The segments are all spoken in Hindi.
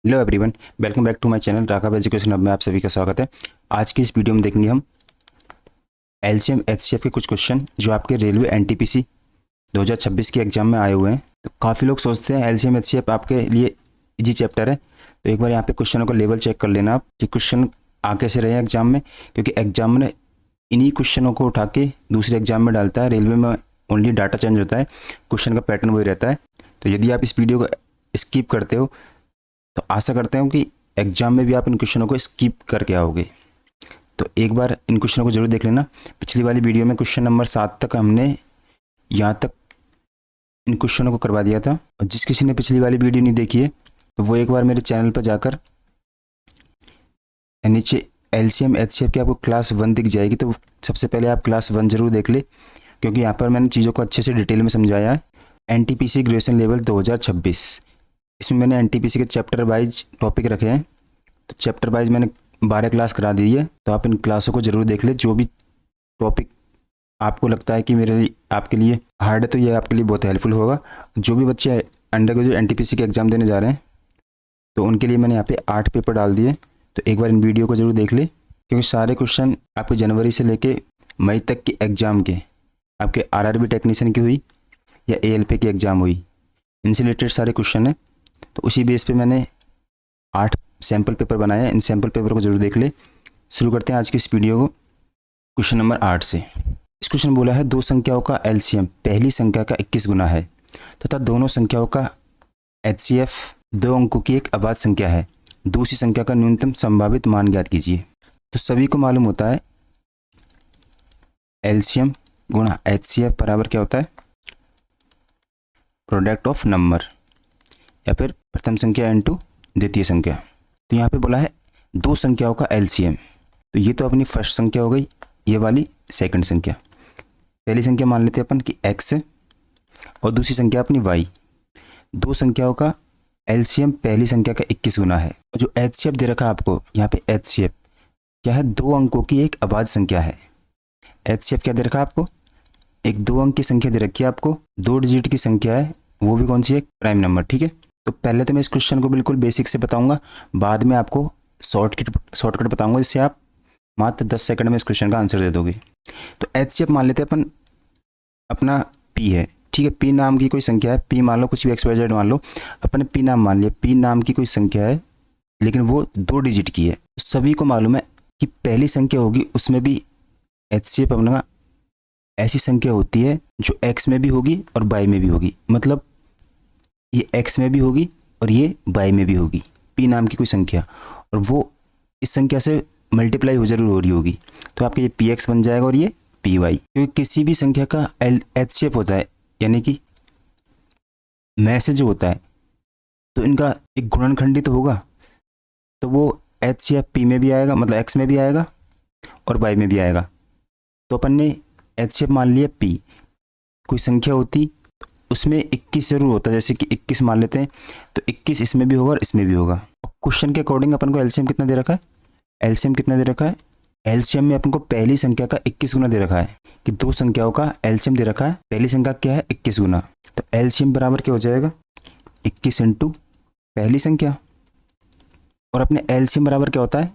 Hello everyone, welcome back to my channel Raghav education hub में आप सभी का स्वागत है। आज की इस वीडियो में देखेंगे हम एलसीएम एचसीएफ के कुछ क्वेश्चन जो आपके रेलवे एनटीपीसी 2026 के एग्जाम में आए हुए हैं। तो काफ़ी लोग सोचते हैं एलसीएम एचसीएफ आपके लिए इजी चैप्टर है, तो एक बार यहाँ पे क्वेश्चनों का लेवल चेक कर लेना आप कि क्वेश्चन आ कैसे रहे हैं एग्जाम में, क्योंकि एग्जाम में इन्हीं क्वेश्चनों को उठा के दूसरे एग्जाम में डालता है। रेलवे में ओनली डाटा चेंज होता है, क्वेश्चन का पैटर्न वही रहता है। तो यदि आप इस वीडियो को स्किप करते हो तो आशा करते हैं कि एग्जाम में भी आप इन क्वेश्चनों को स्किप करके आओगे। तो एक बार इन क्वेश्चनों को जरूर देख लेना। पिछली वाली वीडियो में क्वेश्चन नंबर 7 तक हमने यहाँ तक इन क्वेश्चनों को करवा दिया था, और जिस किसी ने पिछली वाली वीडियो नहीं देखी है तो वो एक बार मेरे चैनल पर जाकर नीचे एलसीएम एचसीएफ की आपको क्लास 1 दिख जाएगी, तो सबसे पहले आप क्लास 1 जरूर देख ले, क्योंकि यहाँ पर मैंने चीज़ों को अच्छे से डिटेल में समझाया है। एनटीपीसी ग्रेजुएशन लेवल 2026, इसमें मैंने एनटीपीसी के चैप्टर वाइज टॉपिक रखे हैं। तो चैप्टर वाइज मैंने 12 क्लास करा दी है, तो आप इन क्लासों को जरूर देख ले। जो भी टॉपिक आपको लगता है कि मेरे लिए आपके लिए हार्ड है तो ये आपके लिए बहुत हेल्पफुल होगा। जो भी बच्चे अंडर ग्रेजुएट एनटीपीसी के एग्ज़ाम देने जा रहे हैं तो उनके लिए मैंने यहाँ पे 8 पेपर डाल दिए। तो एक बार इन वीडियो को जरूर देख ले, क्योंकि सारे क्वेश्चन आपके जनवरी से लेके मई तक के एग्ज़ाम के, आपके आरआरबी टेक्नीशियन की हुई या एएलपी की एग्ज़ाम हुई, इनसे रिलेटेड सारे क्वेश्चन हैं। तो उसी बेस पे मैंने 8 सैम्पल पेपर बनाए हैं। इन सैम्पल पेपर को जरूर देख ले। शुरू करते हैं आज की इस वीडियो को क्वेश्चन नंबर 8 से। इस क्वेश्चन बोला है दो संख्याओं का एलसीएम पहली संख्या का 21 गुना है तथा दोनों संख्याओं का एचसीएफ 2 अंकों की एक अभाज्य संख्या है। दूसरी संख्या का न्यूनतम संभावित मान ज्ञात कीजिए। तो सभी को मालूम होता है एलसीएम गुणा एचसीएफ बराबर क्या होता है, प्रोडक्ट ऑफ नंबर, या फिर प्रथम संख्या इनटू द्वितीय संख्या। तो यहाँ पे बोला है दो संख्याओं का एलसीएम, तो ये तो अपनी फर्स्ट संख्या हो गई, ये वाली सेकंड संख्या। पहली संख्या मान लेते हैं अपन कि x है और दूसरी संख्या अपनी y। दो संख्याओं का एलसीएम पहली संख्या का 21 गुना है। और जो एचसीएफ दे रखा है आपको यहाँ पे, एचसीएफ क्या है, 2 अंकों की एक अभाज्य संख्या है। एचसीएफ क्या दे रखा है आपको, एक 2 अंक की संख्या दे रखी है आपको, 2 डिजिट की संख्या है, वो भी कौन सी है, प्राइम नंबर। ठीक है, तो पहले तो मैं इस क्वेश्चन को बिल्कुल बेसिक से बताऊंगा, बाद में आपको शॉर्टकट बताऊंगा, जिससे आप मात्र 10 सेकंड में इस क्वेश्चन का आंसर दे दोगे। तो एचसीएफ मान लेते हैं अपन अपना पी है, ठीक है, पी नाम की कोई संख्या है, पी मान लो, कुछ भी XYZ मान लो, अपने पी नाम मान लिया, पी नाम की कोई संख्या है लेकिन वो 2 डिजिट की है। तो सभी को मालूम है कि पहली संख्या होगी उसमें भी एचसीएफ अपना ऐसी संख्या होती है जो x में भी होगी और y में भी होगी, मतलब ये x में भी होगी और ये y में भी होगी, p नाम की कोई संख्या, और वो इस संख्या से मल्टीप्लाई हो जरूर हो रही होगी। तो आपका ये px बन जाएगा और ये py, क्योंकि किसी भी संख्या का एचसीएफ होता है, यानी कि मैसेज होता है, तो इनका एक गुणनखंडी तो होगा, तो वो एचसीएफ p में भी आएगा, मतलब x में भी आएगा और y में भी आएगा। तो अपन ने एचसीएफ मान लिया p, कोई संख्या होती उसमें 21 जरूर होता है, जैसे कि 21 मान लेते हैं, तो 21 इसमें भी होगा और इसमें भी होगा। क्वेश्चन के अकॉर्डिंग अपन को एलसीएम कितना दे रखा है, एलसीएम कितना दे रखा है, एलसीएम में अपन को पहली संख्या का 21 गुना दे रखा है, कि दो संख्याओं का एलसीएम दे रखा है, पहली संख्या क्या है 21 गुना। तो एलसीएम बराबर क्या हो जाएगा, 21 इंटू पहली संख्या, और अपने एलसीएम बराबर क्या होता है,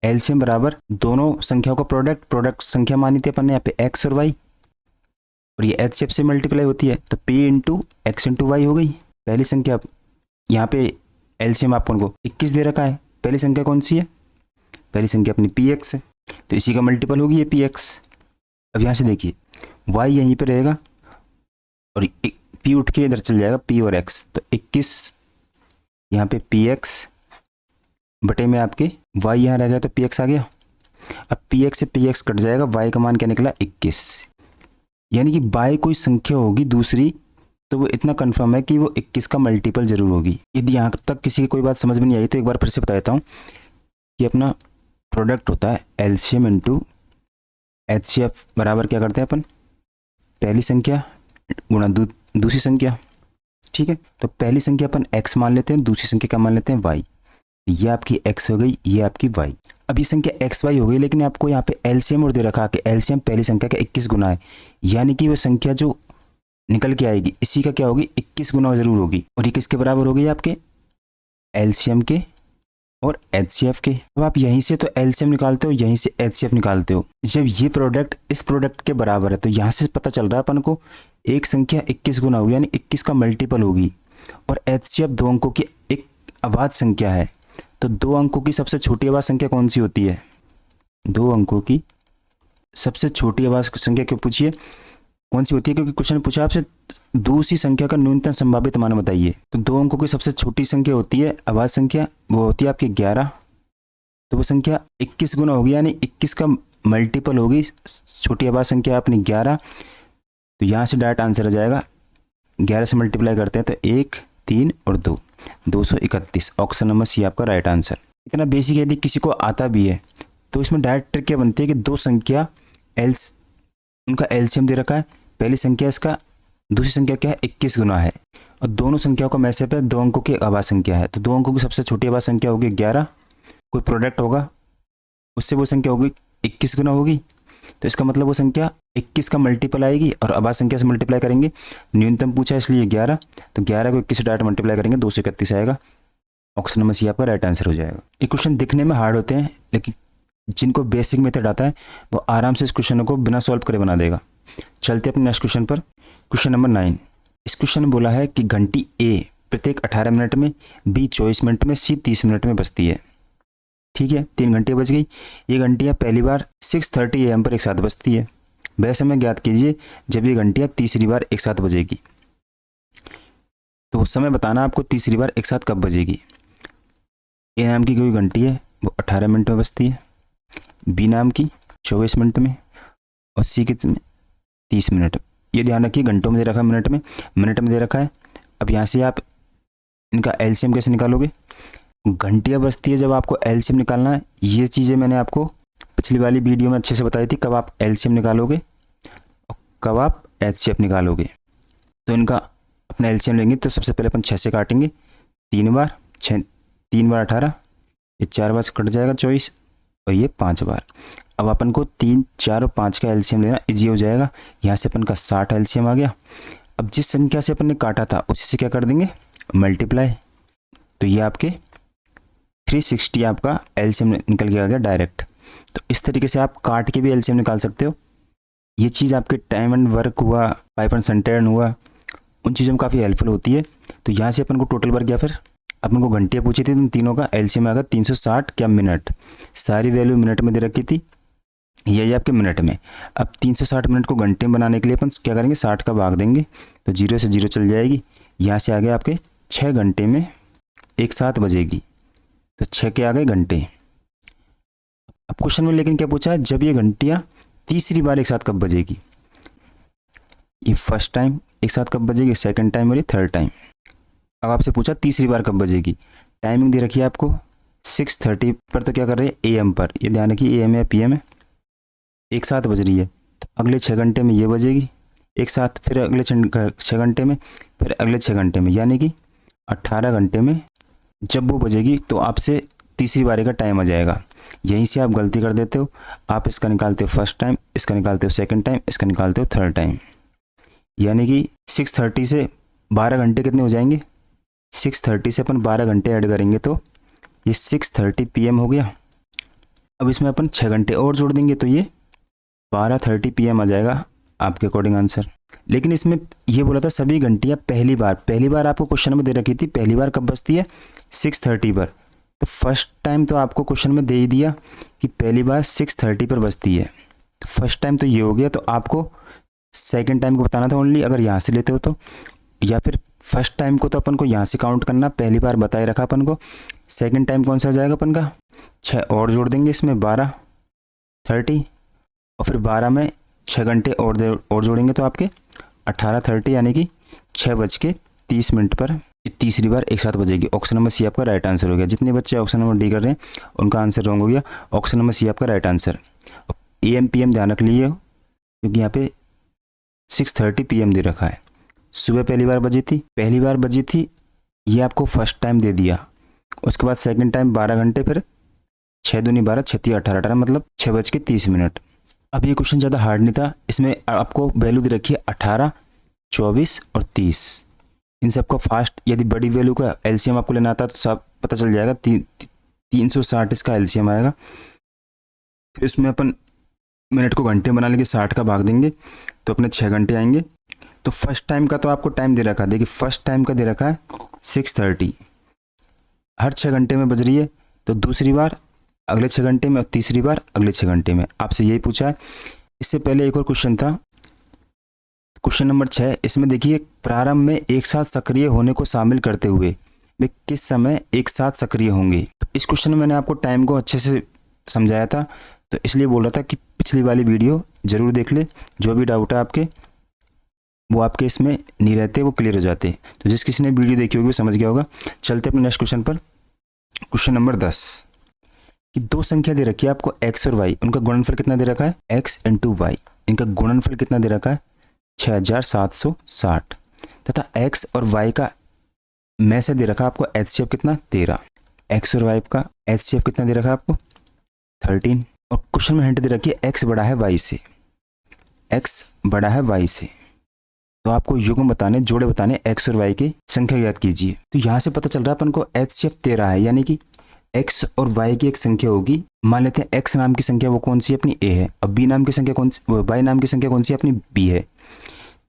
एलसीएम बराबर दोनों संख्याओं का प्रोडक्ट संख्या मानी थी अपन ने यहाँ पे x और y, और ये एचसीएफ से मल्टीप्लाई होती है, तो p into X into Y हो गई पहली संख्या। यहाँ पे एलसीएम आपको उनको 21 दे रखा है, पहली संख्या कौन सी है, पहली संख्या अपनी px है, तो इसी का मल्टीपल होगी ये px। अब यहाँ से देखिए y यहीं पे रहेगा और p उठ के इधर चल जाएगा, p और x, तो 21 यहाँ पे px बटे में आपके y यहाँ रह गया तो px आ गया। अब px से px कट जाएगा, y का मान क्या निकला 21, यानी कि y कोई संख्या होगी दूसरी, तो वो इतना कंफर्म है कि वो 21 का मल्टीपल जरूर होगी। यदि यहाँ तक किसी की कोई बात समझ में नहीं आई तो एक बार फिर से बता देता हूँ कि अपना प्रोडक्ट होता है एलसीएम इंटू एचसीएफ बराबर क्या करते हैं अपन, पहली संख्या गुणा दूसरी संख्या। ठीक है, तो पहली संख्या अपन x मान लेते हैं, दूसरी संख्या क्या मान लेते हैं y। ये आपकी x हो गई, ये आपकी y। अब ये संख्या एक्स वाई हो गई, लेकिन आपको यहाँ पे एलसीएम और दे रखा कि एलसीएम पहली संख्या का 21 गुना है, यानी कि वो संख्या जो निकल के आएगी इसी का क्या होगी 21 गुना जरूर होगी। और ये किसके बराबर होगी आपके एलसीएम के और एचसीएफ के। अब आप यहीं से तो एलसीएम निकालते हो, यहीं से एचसीएफ निकालते हो। जब ये प्रोडक्ट इस प्रोडक्ट के बराबर है तो यहाँ से पता चल रहा है अपन को एक संख्या 21 गुना होगी, यानी 21 का मल्टीपल होगी। और एचसीएफ 2 अंकों की एक अभाज्य संख्या है, तो 2 अंकों की सबसे छोटी अभाज्य संख्या कौन सी होती है? 2 अंकों की सबसे छोटी अभाज्य संख्या क्यों पूछिए कौन सी होती है? क्योंकि क्वेश्चन पूछा आपसे दूसरी संख्या का न्यूनतम संभावित मान बताइए। तो 2 अंकों की सबसे छोटी संख्या होती है अभाज्य संख्या, वो होती है आपकी 11। तो वो संख्या 21 गुना होगी, यानी 21 का मल्टीपल होगी छोटी अभाज्य संख्या अपनी 11। तो यहाँ से डायरेक्ट आंसर आ जाएगा, 11 से मल्टीप्लाई करते हैं तो 1, 3 और 2, 231। ऑप्शन नंबर सी आपका राइट आंसर। इतना बेसिक यदि किसी को आता भी है तो इसमें डायरेक्ट ट्रिक क्या बनती है कि दो संख्या उनका एलसीएम दे रखा है, पहली संख्या इसका, दूसरी संख्या क्या है 21 गुना है, और दोनों संख्याओं का मैसेप है 2 अंकों की अभाज्य संख्या है। तो 2 अंकों की सबसे छोटी अभाज्य संख्या होगी 11, कोई प्रोडक्ट होगा उससे वो संख्या होगी 21 गुना होगी। तो इसका मतलब वो संख्या 21 का मल्टीपल आएगी और अभाज्य संख्या से मल्टीप्लाई करेंगे, न्यूनतम पूछा इसलिए 11, तो 11 को 21 से डायरेक्ट मल्टीप्लाई करेंगे 231 आएगा। ऑप्शन नंबर सी आपका राइट आंसर हो जाएगा। ये क्वेश्चन दिखने में हार्ड होते हैं, लेकिन जिनको बेसिक मेथड आता है वो आराम से इस क्वेश्चन को बिना सॉल्व करे बना देगा। चलते अपने नेक्स्ट क्वेश्चन पर। Question number 9। इस क्वेश्चन में बोला है कि घंटी ए प्रत्येक 18 मिनट में, बी 24 मिनट में, सी 30 मिनट में बजती है। ठीक है, 3 घंटियाँ बज गई। ये घंटियाँ पहली बार 6:30 AM पर एक साथ बजती है। वह समय ज्ञात कीजिए जब ये घंटियाँ तीसरी बार एक साथ बजेगी। तो उस समय बताना आपको तीसरी बार एक साथ कब बजेगी। ए नाम की कोई घंटी है वो 18 मिनट में बजती है, बी नाम की 24 मिनट में, और सी कितने 30 मिनट। ये ध्यान रखिए घंटों में दे रखा है, मिनट में दे रखा है। अब यहाँ से आप इनका एलसीएम कैसे निकालोगे? घंटियाँ बजती है जब आपको एलसीएम निकालना है। ये चीज़ें मैंने आपको पिछली वाली वीडियो में अच्छे से बताई थी, कब आप एलसीएम निकालोगे और कब आप एचसीएफ निकालोगे। तो इनका अपना एलसीएम लेंगे तो सबसे पहले अपन 6 से काटेंगे, 3 बार 6, 3 बार 18, ये 4 बार से कट जाएगा 24, और ये 5 बार। अब अपन को 3, 4 और 5 का एलसीएम लेना इजी हो जाएगा। यहाँ से अपन का 60 एलसीएम आ गया। अब जिस संख्या से अपन ने काटा था उसी से क्या कर देंगे, मल्टीप्लाई। तो ये आपके 360 आपका एलसीएम निकल के आ गया डायरेक्ट। तो इस तरीके से आप काट के भी एलसीएम निकाल सकते हो। ये चीज़ आपके टाइम एंड वर्क हुआ, पाइप एंड सेंटर हुआ, उन चीज़ों में काफ़ी हेल्पफुल होती है। तो यहाँ से अपन को टोटल वर्क गया, फिर अपन को घंटियाँ पूछी थी, तो तीनों का एलसीएम आ गया 360 क्या मिनट। सारी वैल्यू मिनट में दे रखी थी, यही आपके मिनट में। अब 360 मिनट को घंटे में बनाने के लिए अपन क्या करेंगे, 60 का भाग देंगे तो 0 से 0 चल जाएगी। यहाँ से आ गया आपके 6 घंटे में एक साथ बजेगी। तो 6 के आ गए घंटे। अब क्वेश्चन में लेकिन क्या पूछा है, जब ये घंटियाँ तीसरी बार एक साथ कब बजेगी। ये फर्स्ट टाइम एक साथ कब बजेगी, सेकंड टाइम और ये थर्ड टाइम। अब आपसे पूछा तीसरी बार कब बजेगी। टाइमिंग दे रखी है आपको 6:30 पर, तो क्या कर रहे हैं AM पर। ये ध्यान रखिए AM है PM है, एक साथ बज रही है। तो अगले 6 घंटे में ये बजेगी एक साथ, फिर अगले 6 घंटे में, फिर अगले 6 घंटे में, यानी कि 18 घंटे में जब वो बजेगी तो आपसे तीसरी बारी का टाइम आ जाएगा। यहीं से आप गलती कर देते हो, आप इसका निकालते हो फर्स्ट टाइम, इसका निकालते हो सेकंड टाइम, इसका निकालते हो थर्ड टाइम। यानी कि 6:30 से 12 घंटे कितने हो जाएंगे, 6:30 से अपन 12 घंटे ऐड करेंगे तो ये 6:30 PM हो गया। अब इसमें अपन 6 घंटे और जोड़ देंगे तो ये 12:30 PM आ जाएगा आपके अकॉर्डिंग आंसर। लेकिन इसमें ये बोला था सभी घंटियाँ पहली बार आपको क्वेश्चन में दे रखी थी, पहली बार कब बजती है 6:30 पर। तो फर्स्ट टाइम तो आपको क्वेश्चन में दे ही दिया कि पहली बार 6:30 पर बजती है। तो फर्स्ट टाइम तो ये हो गया, तो आपको सेकंड टाइम को बताना था ओनली, अगर यहाँ से लेते हो तो, या फिर फर्स्ट टाइम को तो अपन को यहाँ से काउंट करना, पहली बार बताए रखा अपन को। सेकंड टाइम कौन सा आ जाएगा अपन का, 6 और जोड़ देंगे इसमें 12:30, और फिर 12 में 6 घंटे और जोड़ेंगे तो आपके 18:30, यानी कि 6:30 पर तीसरी बार एक साथ बजेगी। ऑप्शन नंबर सी आपका राइट आंसर हो गया। जितने बच्चे ऑप्शन नंबर डी कर रहे हैं उनका आंसर रॉन्ग हो गया। ऑप्शन नंबर सी आपका राइट आंसर। AM PM ध्यान रख लीजिए, क्योंकि यहाँ पे 6:30 PM दे रखा है। सुबह पहली बार बजी थी, ये आपको फर्स्ट टाइम दे दिया। उसके बाद सेकंड टाइम 12 घंटे, फिर 6 दूनी 12, 6 3 18, मतलब 6:30। अब ये क्वेश्चन ज़्यादा हार्ड नहीं था, इसमें आपको वैल्यू दे रखी है 18, 24 और 30। इन सबका फास्ट, यदि बड़ी वैल्यू का एलसीएम आपको लेना आता है तो सब पता चल जाएगा। 360 इसका एलसीएम आएगा। फिर इसमें अपन मिनट को घंटे बना लेंगे, 60 का भाग देंगे तो अपने 6 घंटे आएंगे। तो फर्स्ट टाइम का तो आपको टाइम दे रखा है, देखिए फर्स्ट टाइम का दे रखा है 6:30, हर 6 घंटे में बज रही है। तो दूसरी बार अगले 6 घंटे में और तीसरी बार अगले 6 घंटे में। आपसे यही पूछा है। इससे पहले एक और क्वेश्चन था, क्वेश्चन नंबर 6। इसमें देखिए प्रारंभ में एक साथ सक्रिय होने को शामिल करते हुए वे किस समय एक साथ सक्रिय होंगे। तो इस क्वेश्चन में मैंने आपको टाइम को अच्छे से समझाया था, तो इसलिए बोल रहा था कि पिछली वाली वीडियो जरूर देख ले। जो भी डाउट है आपके वो आपके इसमें नहीं रहते, वो क्लियर हो जाते। तो जिस किसी ने वीडियो देखी होगी वो समझ गया होगा। चलते अपने नेक्स्ट क्वेश्चन पर। क्वेश्चन नंबर 10 कि दो संख्या दे रखी है आपको x और y, उनका गुणनफल कितना दे रखा है x इंटू वाई। इनका गुणनफल कितना दे रखा है 6760 तथा x और y का में से दे रखा है आपको HCF कितना 13। x और y का HCF कितना दे रखा है आपको 13। और क्वेश्चन में हिंट दे रखी है x बड़ा है y से, x बड़ा है y से। तो आपको युग्म बताने, जोड़े बताने x और y की संख्या याद कीजिए। तो यहाँ से पता चल रहा है अपन को HCF 13 है, यानी कि x और y की एक संख्या होगी। मान लेते हैं x नाम की संख्या वो कौन सी अपनी a है, और b नाम की संख्या कौन सी, y नाम की संख्या कौन सी अपनी b है।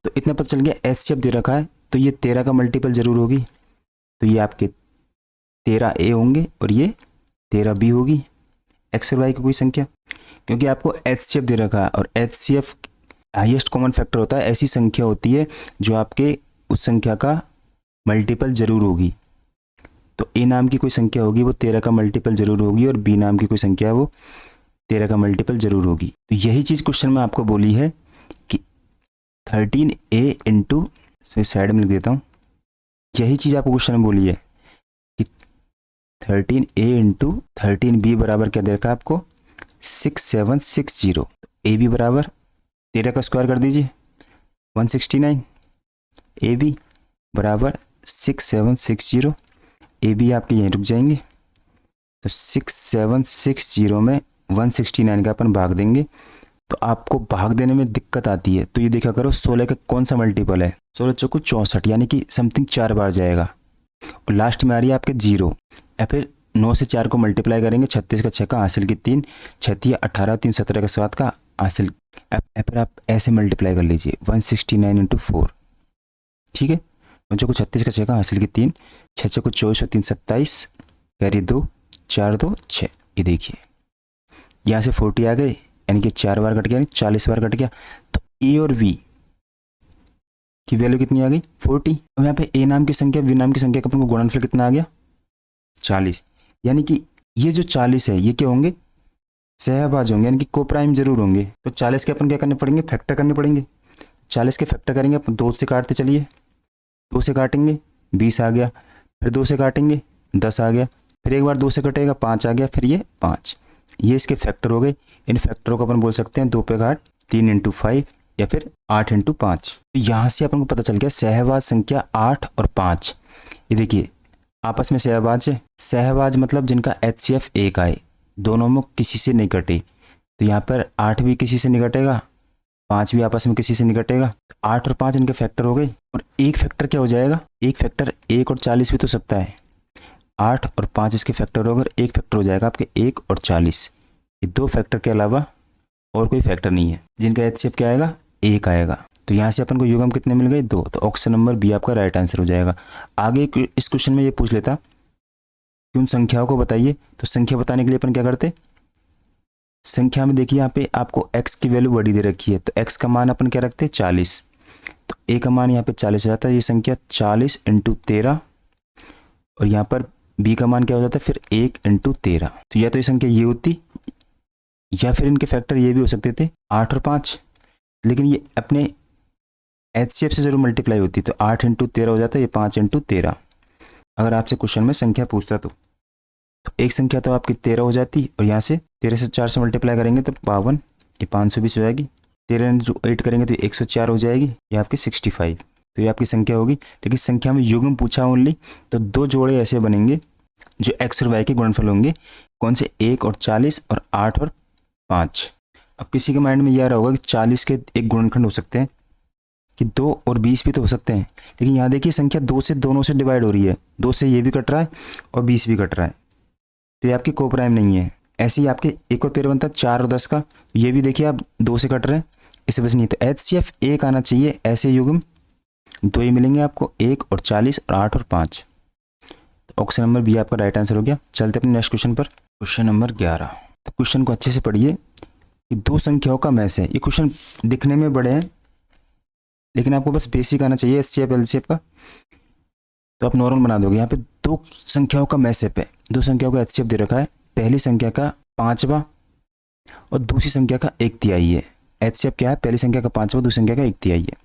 तो इतना पता चल गया HCF दे रखा है, तो ये 13 का मल्टीपल जरूर होगी। तो ये आपके 13a होंगे और ये 13b होगी x और y की कोई संख्या, क्योंकि आपको HCF दे रखा है। और HCF हाईएस्ट कॉमन फैक्टर होता है, ऐसी संख्या होती है जो आपके उस संख्या का मल्टीपल जरूर होगी। तो ए नाम की कोई संख्या होगी वो 13 का मल्टीपल जरूर होगी, और बी नाम की कोई संख्या है वो 13 का मल्टीपल जरूर होगी। तो यही चीज़ क्वेश्चन में आपको बोली है कि 13a इंटू, साइड में लिख देता हूँ, यही चीज़ आपको क्वेश्चन में बोली है कि 13a इंटू 13b बराबर क्या दे रखा है आपको 6760। ए बी बराबर 13 का स्क्वायर कर दीजिए 169, ए बी बराबर 6760। ए बी आपके यहीं रुक जाएंगे। तो 6760 में 169 का अपन भाग देंगे। तो आपको भाग देने में दिक्कत आती है, तो ये देखा करो 16 का कौन सा मल्टीपल है, 16 चौको 64, यानी कि समथिंग 4 बार जाएगा। और लास्ट में आ रही है आपके 0, या फिर 9 से 4 को मल्टीप्लाई करेंगे, 36 का 6 का हासिल की 3, 36 18 3 17 का 7 का हासिल। फिर आप ऐसे मल्टीप्लाई कर लीजिए 169 इंटू 4, ठीक है। बच्चों को 36 का 6 का हासिल की 3, 6 को 24 और 3 27, कैरी 2 4 2 6। ये देखिए यहाँ से 40 आ गए, यानी कि 4 बार कट गया, यानी 40 बार कट गया। तो ए और वी की वैल्यू कितनी आ गई 40। अब यहाँ पे ए नाम की संख्या वी नाम की संख्या का अपन को गुणनफल कितना आ गया 40, यानी कि ये जो 40 है ये क्या होंगे सहभाज होंगे, यानी कि कोप्राइम जरूर होंगे। तो 40 के अपन क्या करने पड़ेंगे फैक्टर करने पड़ेंगे। 40 के फैक्टर करेंगे अपन 2 से काटते चलिए, 2 से काटेंगे 20 आ गया, फिर 2 से काटेंगे 10 आ गया, फिर एक बार 2 से कटेगा 5 आ गया, फिर ये 5। ये इसके फैक्टर हो गए। इन फैक्टरों को अपन बोल सकते हैं 2 पे घाट 3 इंटू 5 या फिर 8 इंटू 5। तो यहाँ से अपन को पता चल गया सहभाज संख्या 8 और 5। ये देखिए आपस में सहभाज है, सहभाज मतलब जिनका HCF 1 आए, दोनों में किसी से नहीं कटे। तो यहाँ पर 8 भी किसी से नहीं कटेगा, 5 भी आपस में किसी से नहीं कटेगा। 8 और 5 इनके फैक्टर हो गए। और एक फैक्टर क्या हो जाएगा, एक फैक्टर 1 और 40 भी तो सकता है। 8 और 5 इसके फैक्टर होकर एक फैक्टर हो जाएगा आपके 1 और 40। ये 2 फैक्टर के अलावा और कोई फैक्टर नहीं है जिनका HCF क्या आएगा 1 आएगा। तो यहाँ से अपन को युग्म कितने मिल गए 2। तो ऑप्शन नंबर बी आपका राइट आंसर हो जाएगा। आगे इस क्वेश्चन में ये पूछ लेता कि उन संख्याओं को बताइए। तो संख्या बताने के लिए अपन क्या करते, संख्या में देखिए यहाँ पे आपको x की वैल्यू बड़ी दे रखी है, तो x का मान अपन क्या रखते हैं 40। तो a का मान यहाँ पे 40 हो जाता है, ये संख्या 40 इंटू 13, और यहाँ पर b का मान क्या हो जाता है फिर 1 इंटू 13। तो या तो ये संख्या ये होती, या फिर इनके फैक्टर ये भी हो सकते थे 8 और 5, लेकिन ये अपने HCF से जरूर मल्टीप्लाई होती। तो 8 इंटू 13 हो जाता है, ये 5 इंटू 13। अगर आपसे क्वेश्चन में संख्या पूछता तो एक संख्या तो आपकी 13 हो जाती, और यहाँ से 13 से 4 से मल्टीप्लाई करेंगे तो 52, ये 520 हो जाएगी। 13 इंटू 8 करेंगे तो 104 हो जाएगी, ये आपकी 65। तो ये आपकी संख्या होगी। लेकिन संख्या में युग्म पूछा ओनली, तो 2 जोड़े ऐसे बनेंगे जो x और y के गुणनफल होंगे। कौन से 1 और 40 और 8 और 5। अब किसी के माइंड में यह आ रहा होगा कि 40 के एक गुणनखंड हो सकते हैं कि 2 और 20 भी तो हो सकते हैं, लेकिन यहाँ देखिए संख्या 2 से दोनों से डिवाइड हो रही है, 2 से ये भी कट रहा है और 20 भी कट रहा है, तो ये आपकी कोप्राइम नहीं है। ऐसे ही आपके एक और पेयर बनता है 4 और 10 का, ये भी देखिए आप 2 से कट रहे हैं, इसे वजह नहीं, तो HCF 1 आना चाहिए। ऐसे युग्म 2 ही मिलेंगे आपको, 1 और 40 और 8 और 5। तो ऑप्शन नंबर बी आपका राइट आंसर हो गया। चलते अपने नेक्स्ट क्वेश्चन पर, क्वेश्चन नंबर 11। तो क्वेश्चन को अच्छे से पढ़िए कि 2 संख्याओं का मैस है। ये क्वेश्चन दिखने में बड़े हैं, लेकिन आपको बस बेसिक आना चाहिए HCF LCF का, तो आप नॉर्मल बना दोगे। यहाँ पे 2 संख्याओं का मैसेप है, 2 संख्याओं का HCF दे रखा है, पहली संख्या का 5वां और दूसरी संख्या का 1/3 है। HCF क्या है? पहली संख्या का 5वां, दूसरी संख्या का 1/3 है।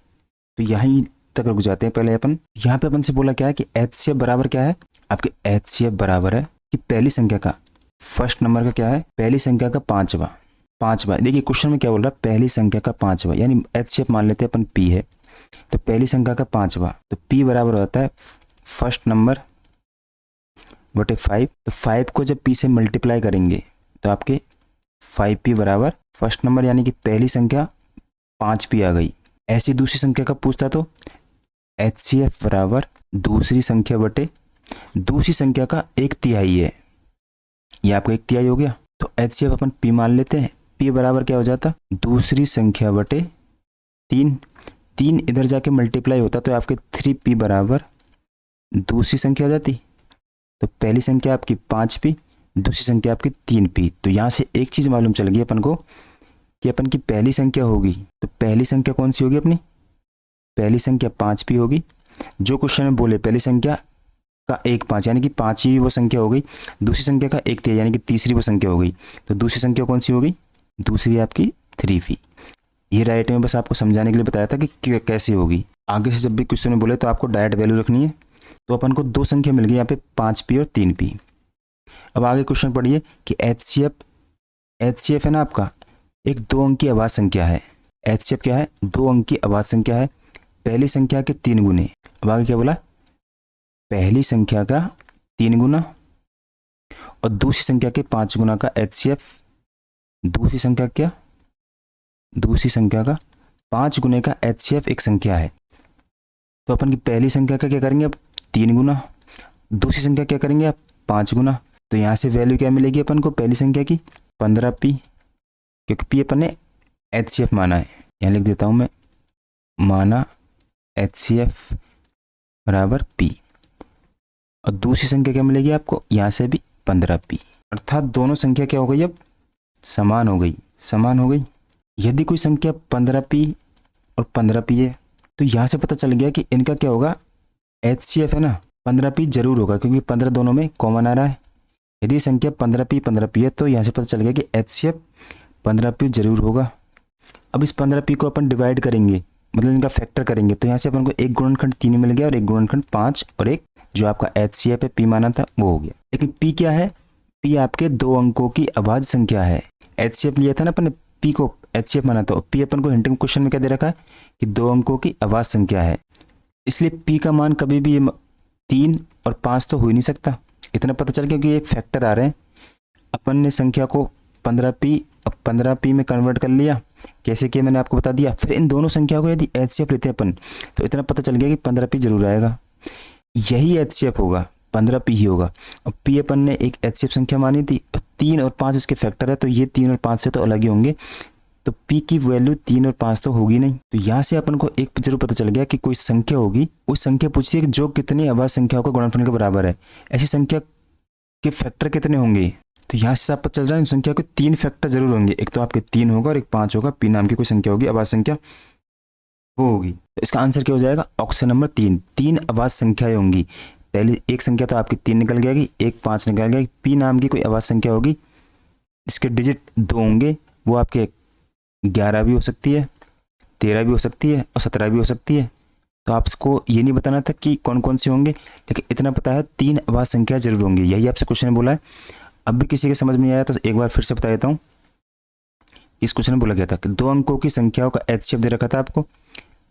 तो यहीं तक रुक जाते हैं पहले अपन। यहाँ पे अपन से बोला क्या है कि HCF बराबर क्या है? आपके HCF बराबर है कि पहली संख्या का फर्स्ट नंबर का क्या है? पहली संख्या का 5वां। देखिए क्वेश्चन में क्या बोल रहा है? पहली संख्या का 5वां, यानी HCF मान लेते हैं अपन P है, तो पहली संख्या का 5वां, तो P बराबर होता है फर्स्ट नंबर बटे 5। तो 5 को जब P से मल्टीप्लाई करेंगे तो आपके 5P बराबर फर्स्ट नंबर यानी कि पहली संख्या 5P आ गई। ऐसी दूसरी संख्या का पूछता तो HCF बराबर दूसरी संख्या बटे दूसरी संख्या का 1/3 है, ये आपका 1/3 हो गया। तो HCF अपन P मान लेते हैं, P बराबर क्या हो जाता? दूसरी संख्या बटे 3 इधर जाके मल्टीप्लाई होता तो आपके 3P बराबर दूसरी संख्या आ जाती। तो पहली संख्या आपकी 5P, दूसरी संख्या आपकी 3P। तो यहाँ से एक चीज़ मालूम चल गई अपन को कि अपन की पहली संख्या होगी, तो पहली संख्या कौन सी होगी अपनी? पहली संख्या 5P होगी। जो क्वेश्चन में बोले पहली संख्या का 1/5 यानी कि 5वीं वो संख्या हो गई, दूसरी संख्या का 1/3 यानी कि तीसरी वो संख्या हो गई। तो दूसरी संख्या कौन सी होगी? दूसरी आपकी 3P। ये राइट में बस आपको समझाने के लिए बताया था कि कैसे होगी। आगे से जब भी क्वेश्चन में बोले तो आपको डायरेक्ट वैल्यू रखनी है। तो अपन को 2 संख्या मिल गई यहाँ पे 5P और 3P। अब आगे क्वेश्चन पढ़िए कि HCF है ना आपका एक 2 अंक की अभाज्य संख्या है। HCF क्या है? 2 अंक की अभाज्य संख्या है, पहली संख्या के 3 गुने। अब आगे क्या बोला? पहली संख्या का 3 गुना और दूसरी संख्या के 5 गुना का HCF। दूसरी संख्या क्या? दूसरी संख्या का 5 गुने का HCF एक संख्या है। तो अपन की पहली संख्या का क्या करेंगे अब? 3 गुना, दूसरी संख्या क्या करेंगे आप? 5 गुना। तो यहाँ से वैल्यू क्या मिलेगी अपन को पहली संख्या की? 15P, क्योंकि P अपन ने HCF माना है। यहाँ लिख देता हूँ मैं, माना HCF बराबर P। और दूसरी संख्या क्या मिलेगी आपको? यहाँ से भी 15P। अर्थात दोनों संख्या क्या हो गई? अब समान हो गई। यदि कोई संख्या 15P और 15P है तो यहाँ से पता चल गया कि इनका क्या होगा? HCF है ना 15P जरूर होगा, क्योंकि 15 दोनों में कॉमन आ रहा है। यदि संख्या 15P है तो यहाँ से पता चल गया कि HCF 15P जरूर होगा। अब इस 15P को अपन डिवाइड करेंगे, मतलब इनका फैक्टर करेंगे, तो यहाँ से अपन को एक गुणनखंड 3 मिल गया और एक गुणनखंड 5 और एक जो आपका HCF है P माना था वो हो गया। लेकिन P क्या है? P आपके 2 अंकों की अभाज्य संख्या है। HCF लिया था ना अपन, P को HCF माना, तो P अपन को हिंटिंग क्वेश्चन में क्या दे रखा है कि 2 अंकों की अभाज्य संख्या है, इसलिए P का मान कभी भी 3 और 5 तो हो ही नहीं सकता। इतना पता चल गया कि ये फैक्टर आ रहे हैं। अपन ने संख्या को 15P में कन्वर्ट कर लिया। कैसे किया मैंने आपको बता दिया। फिर इन दोनों संख्याओं को यदि HCF लेते हैं अपन, तो इतना पता चल गया कि 15P जरूर आएगा। यही HCF होगा, 15P ही होगा। और P अपन ने एक HCF संख्या मानी थी, 3 और 5 इसके फैक्टर है, तो ये 3 और 5 से तो अलग ही होंगे, तो P की वैल्यू 3 और 5 तो होगी नहीं। तो यहाँ से अपन को एक जरूर पता चल गया कि कोई संख्या होगी, उस संख्या पूछती है कि जो कितनी अभाज्य संख्याओं का गुणनफल के बराबर है। ऐसी संख्या के फैक्टर कितने होंगे? तो यहाँ से आपको चल रहा है इन संख्या के 3 फैक्टर जरूर होंगे। एक तो आपके 3 होगा और एक 5 होगा। P नाम की कोई संख्या होगी, अभाज्य संख्या वो होगी। तो इसका आंसर क्या हो जाएगा? ऑप्शन नंबर 3 अभाज्य संख्याएं होंगी। पहली एक संख्या तो आपकी 3 निकल जाएगी, एक 5 निकल जाएगी। P नाम की कोई अभाज्य संख्या होगी, इसके डिजिट 2 होंगे, वो आपके 11 भी हो सकती है, 13 भी हो सकती है और 17 भी हो सकती है। तो आपको ये नहीं बताना था कि कौन कौन से होंगे, लेकिन इतना पता है 3 अभाज्य संख्या जरूर होंगी। यही आपसे क्वेश्चन में बोला है। अब भी किसी के समझ में नहीं आया तो एक बार फिर से बता देता हूँ। इस क्वेश्चन में बोला गया था कि 2 अंकों की संख्याओं का HCF दे रखा था आपको।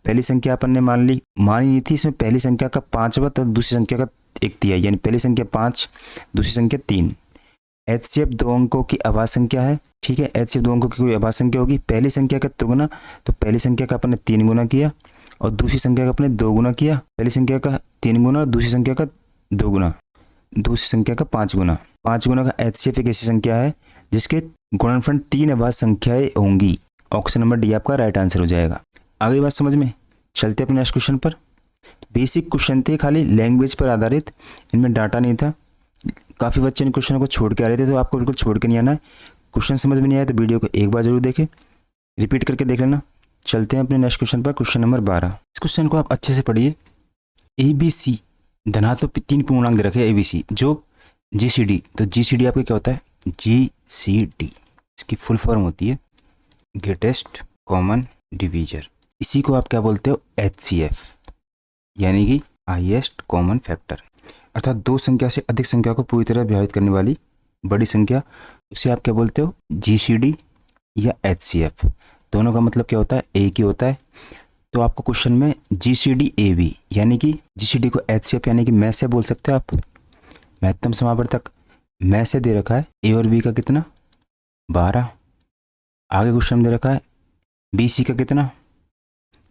पहली संख्या अपन ने मानी नहीं थी, इसमें पहली संख्या का 5वां तो दूसरी संख्या का 1/3, यानी पहली संख्या 5, दूसरी संख्या 3। HCF 2 अंकों की अभाज्य संख्या है, ठीक है। HCF 2 अंकों की कोई अभाज्य संख्या होगी, पहली संख्या का 2 गुना, तो पहली संख्या का अपन ने 3 गुना किया और दूसरी संख्या का अपने 2 गुना किया, पहली संख्या का 3 गुना और दूसरी संख्या का 2 गुना, दूसरी संख्या का 5 गुना। 5 गुना का एचसीएफ एक ऐसी संख्या है जिसके गुणनफल 3 अभाज्य संख्याएं होंगी। ऑप्शन नंबर डी आपका राइट आंसर हो जाएगा। आगे बात समझ में, चलते अपने नेक्स्ट क्वेश्चन पर। बेसिक क्वेश्चन थे, खाली लैंग्वेज पर आधारित, इनमें डाटा नहीं था। काफ़ी बच्चे इन क्वेश्चनों को छोड़ के आ रहे थे, तो आपको बिल्कुल छोड़ के नहीं आना है। क्वेश्चन समझ में नहीं आया तो वीडियो को एक बार जरूर देखें, रिपीट करके देख लेना। चलते हैं अपने नेक्स्ट क्वेश्चन पर, क्वेश्चन नंबर 12। इस क्वेश्चन को आप अच्छे से पढ़िए। ABC धनात्मक 3 पूर्णांक दे रखे ABC जो GCD, तो GCD आपका क्या होता है? GCD इसकी फुल फॉर्म होती है ग्रेटेस्ट कॉमन डिवीजर। इसी को आप क्या बोलते हो? HCF यानी कि हाईएस्ट कॉमन फैक्टर, अर्थात 2 संख्या से अधिक संख्या को पूरी तरह विभाजित करने वाली बड़ी संख्या, उसे आप क्या बोलते हो? GCD या HCF। दोनों का मतलब क्या होता है? एक ही होता है। तो आपको क्वेश्चन में GCD AB यानी कि GCD को HCF यानी कि मैं से बोल सकते हो आप, महत्तम समावर्तक मैं से दे रखा है। A और B का कितना? 12। आगे क्वेश्चन दे रखा है BC का कितना?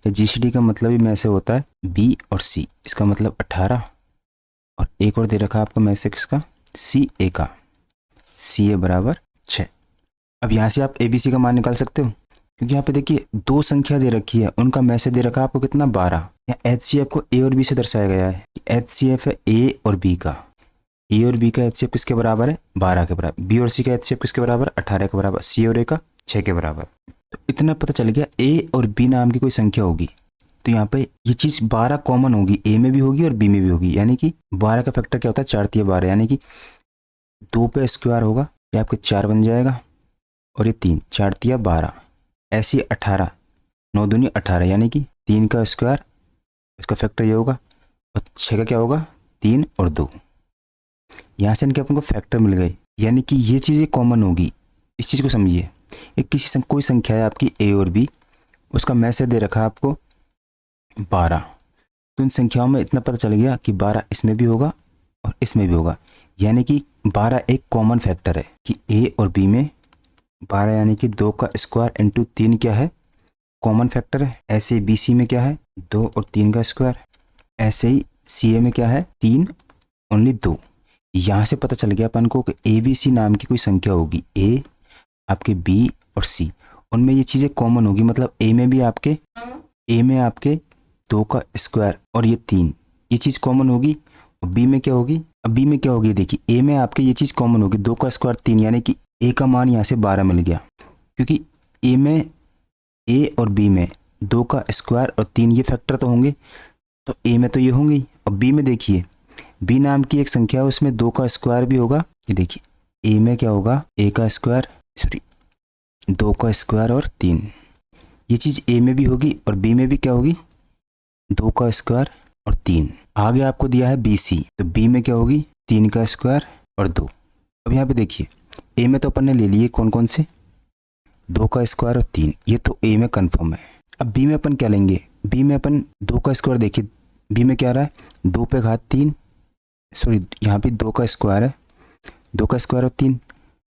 GCD का मतलब ही मैं से होता है B और C, इसका मतलब 18। और एक और दे रखा है आपको मैं से किसका? CA का, CA बराबर 6। अब यहाँ से आप ABC का मान निकाल सकते हो, क्योंकि यहाँ पे देखिए 2 संख्या दे रखी है, उनका मैं से दे रखा है आपको कितना? 12। यहाँ HCF को A और B से दर्शाया गया है। HCF है A और B का, A और B का HCF किसके बराबर है? 12 के बराबर। B और C का HCF किसके बराबर? 18 के बराबर। C और A का 6 के बराबर। तो इतना पता चल गया A और B नाम की कोई संख्या होगी, तो यहाँ पे ये चीज़ 12 कॉमन होगी, A में भी होगी और B में भी होगी। यानी कि 12 का फैक्टर क्या होता है? 4 तिया 12, यानी कि 2 पे स्क्वायर होगा, ये आपके 4 बन जाएगा, और ये 3, 4 तिया 12, ऐसी 18, 9 दूनी 18, यानी कि 3 का स्क्वायर, इसका फैक्टर ये होगा, और 6 का क्या होगा? 3 और 2। यहाँ से इनके अपन को फैक्टर मिल गए, यानी कि ये चीज़ें कॉमन होगी। इस चीज़ को समझिए, एक कोई संख्या है आपकी A और B, उसका मैं से दे रखा है आपको 12, तो इन संख्याओं में इतना पता चल गया कि 12 इसमें भी होगा और इसमें भी होगा, यानी कि 12 एक कॉमन फैक्टर है कि A और B में 12, यानी कि 2 का स्क्वायर इंटू 3 क्या है? कॉमन फैक्टर है। ऐसे ही BC में क्या है? 2 और 3 का स्क्वायर। ऐसे ही CA में क्या है? 3 ओनली 2। यहाँ से पता चल गया अपन को कि ABC नाम की कोई संख्या होगी, A आपके B और C, उनमें ये चीज़ें कॉमन होगी। मतलब A में आपके 2 का स्क्वायर और ये 3, ये चीज़ कॉमन होगी। और B में क्या होगी? अब B में क्या होगी? देखिए A में आपके ये चीज़ कॉमन होगी, 2 का स्क्वायर 3, यानी कि A का मान यहाँ से 12 मिल गया, क्योंकि A और B में 2 का स्क्वायर और 3 ये फैक्टर तो होंगे, तो A में तो ये होंगी। और B में देखिए B नाम की एक संख्या है, उसमें 2 का स्क्वायर भी होगा। ये देखिए A में क्या होगा? A का स्क्वायर, 2 का स्क्वायर और 3, ये चीज़ A में भी होगी और B में भी क्या होगी? 2 का स्क्वायर और 3। आगे आपको दिया है BC, तो B में क्या होगी? 3 का स्क्वायर और 2। अब यहाँ पे देखिए A में तो अपन ने ले लिए कौन कौन से? 2 का स्क्वायर और 3, ये तो A में कन्फर्म है। अब B में अपन क्या लेंगे? B में अपन 2 का स्क्वायर, देखिए B में क्या आ रहा है? 2 पे घात 3, सॉरी यहाँ पे 2 का स्क्वायर है, 2 का स्क्वायर और 3।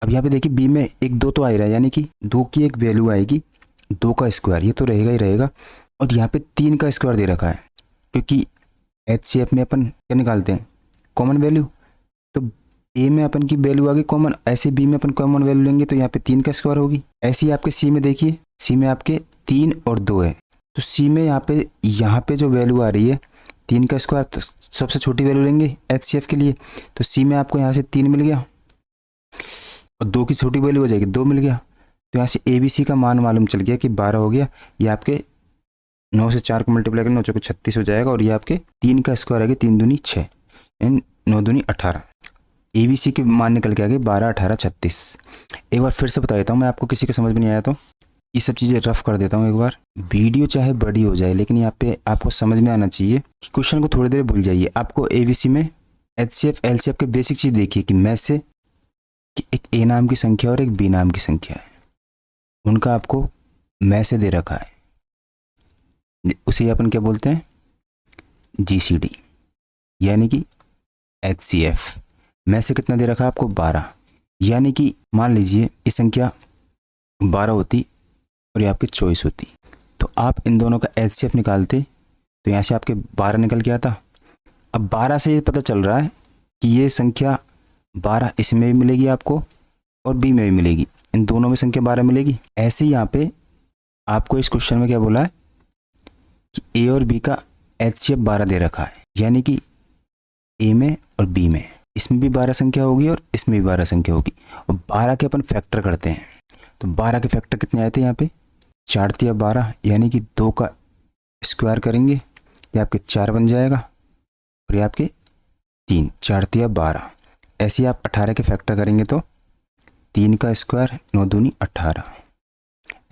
अब यहाँ पे देखिए B में एक 2 तो आ ही रहा है, यानी कि 2 की एक वैल्यू आएगी 2 का स्क्वायर, ये तो रहेगा ही रहेगा। और यहाँ पे 3 का स्क्वायर दे रखा है, क्योंकि HCF में अपन क्या निकालते हैं? Common value. तो A में अपन की वैल्यू आ गई कॉमन, ऐसे B में अपन कॉमन वैल्यू लेंगे तो यहाँ पे 3 का स्क्वायर होगी। ऐसे ही आपके C में देखिए, C में आपके 3 और 2 है, तो C में यहाँ पे जो वैल्यू आ रही है 3 का स्क्वायर, तो सबसे छोटी वैल्यू लेंगे HCF के लिए, तो C में आपको यहाँ से 3 मिल गया और 2 की छोटी वैल्यू हो जाएगी 2 मिल गया। तो यहाँ से ABC का मान मालूम चल गया कि 12 हो गया। ये आपके 9 से 4 को मल्टीप्लाई करें 9 चौको 36 हो जाएगा, और ये आपके 3 का स्क्वायर आएगा 3 दूनी 6 एंड 9 दूनी 18। ABC के मान निकल के आ गए 12, 18, 36। एक बार फिर से बता देता हूँ मैं आपको, किसी को समझ में नहीं आया तो ये सब चीज़ें रफ कर देता हूँ एक बार। वीडियो चाहे बड़ी हो जाए, लेकिन यहाँ पे आपको समझ में आना चाहिए कि क्वेश्चन को थोड़ी देर भूल जाइए। आपको ABC में HCF LCF के बेसिक चीज़ देखिए कि मैं से कि एक A नाम की संख्या और एक B नाम की संख्या है, उनका आपको मैं से दे रखा है, उसे अपन क्या बोलते हैं? GCD यानी कि HCF। मैं से कितना दे रखा है आपको? 12, यानी कि मान लीजिए ये संख्या 12 होती और ये आपकी चॉइस होती, तो आप इन दोनों का HCF निकालते तो यहाँ से आपके 12 निकल के आता। अब 12 से ये पता चल रहा है कि ये संख्या 12 इसमें भी मिलेगी आपको और बी में भी मिलेगी, इन दोनों में संख्या 12 मिलेगी। ऐसे ही यहाँ पे आपको इस क्वेश्चन में क्या बोला है कि ए और बी का एचसीएफ 12 दे रखा है, यानी कि ए में और बी में, इसमें भी 12 संख्या होगी और इसमें भी 12 संख्या होगी। और 12 के अपन फैक्टर करते हैं, तो 12 के फैक्टर कितने आए थे यहाँ पे 4 तिया 12, यानी कि 2 का स्क्वायर करेंगे, ये आपके 4 बन जाएगा और ये आपके 3, 4 तिया 12। ऐसे ही आप 18 के फैक्टर करेंगे तो 3 का स्क्वायर 9 दूनी 18,